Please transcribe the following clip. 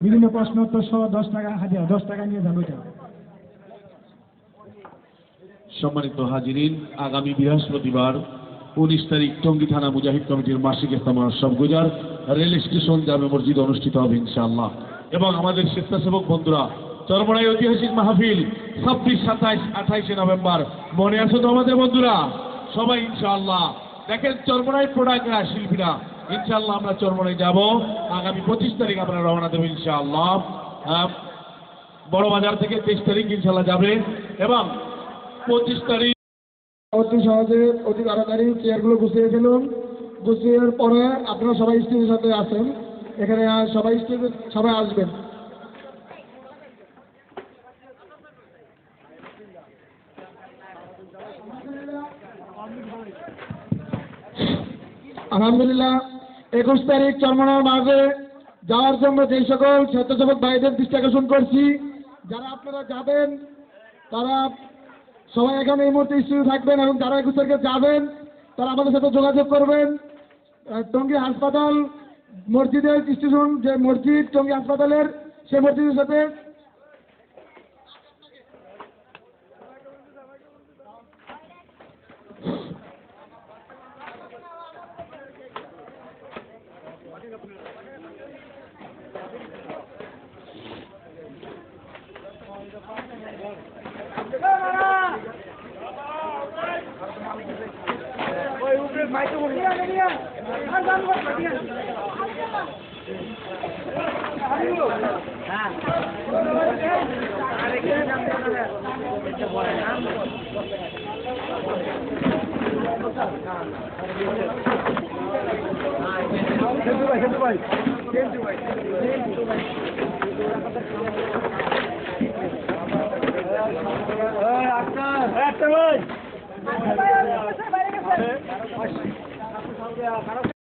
বিভিন্ন প্রশ্নোত্তর সহ 10 টাকা হাজার 10 টাকা নিয়ে যাবো এটা। সম্মানিত হাজিরিন, আগামী বৃহস্পতিবার 19 তারিখ টঙ্গী থানা মুজাহিদ কমিটির মাসিক ইজতেমা সবগুজার রেল স্টেশন জামে মসজিদ অনুষ্ঠিত হবে ইনশাআল্লাহ। এবং আমাদের স্বেচ্ছাসেবক বন্ধুরা চরমোনাই ঐতিহাসিক মাহফিল 26, 27, 28 নভেম্বর মনে আছে তো আমাদের বন্ধুরা সবাই ইনশাআল্লাহ। দেখেন চরমোনাই প্রোডাক্টরা শিল্পীরা ইনশাআল্লাহ আমরা চরমোনাই যাব। আগামী 25 তারিখ আমরা রওনা দেব ইনশাআল্লাহ। বড় বাজার থেকে 23 তারিখ ইনশাআল্লাহ যাবে এবং 25 তারিখ অতি সহজে অতি তাড়াতাড়ি চেয়ারগুলো গুছিয়ে ফেলুন। গুছিয়ে পরে আপনারা সবাই স্টেজের সাথে আসেন, এখানে সবাই স্টেজে সবাই আসবেন। আলহামদুলিল্লাহ 21 তারিখ চরমোনাইয়ের মাঝে যাওয়ার জন্য যে সকল স্বেচ্ছাসেবক ভাইদের দৃষ্টি আকর্ষণ করছি, যারা আপনারা যাবেন তারা সবাই এখানে এই মুহূর্তে স্টেজে থাকবেন এবং যারা 21 তারিখে যাবেন তারা আমাদের সাথে যোগাযোগ করবেন। টঙ্গী হাসপাতাল মসজিদের স্টেশন, যে মসজিদ টঙ্গী হাসপাতালের সেই মসজিদের সাথে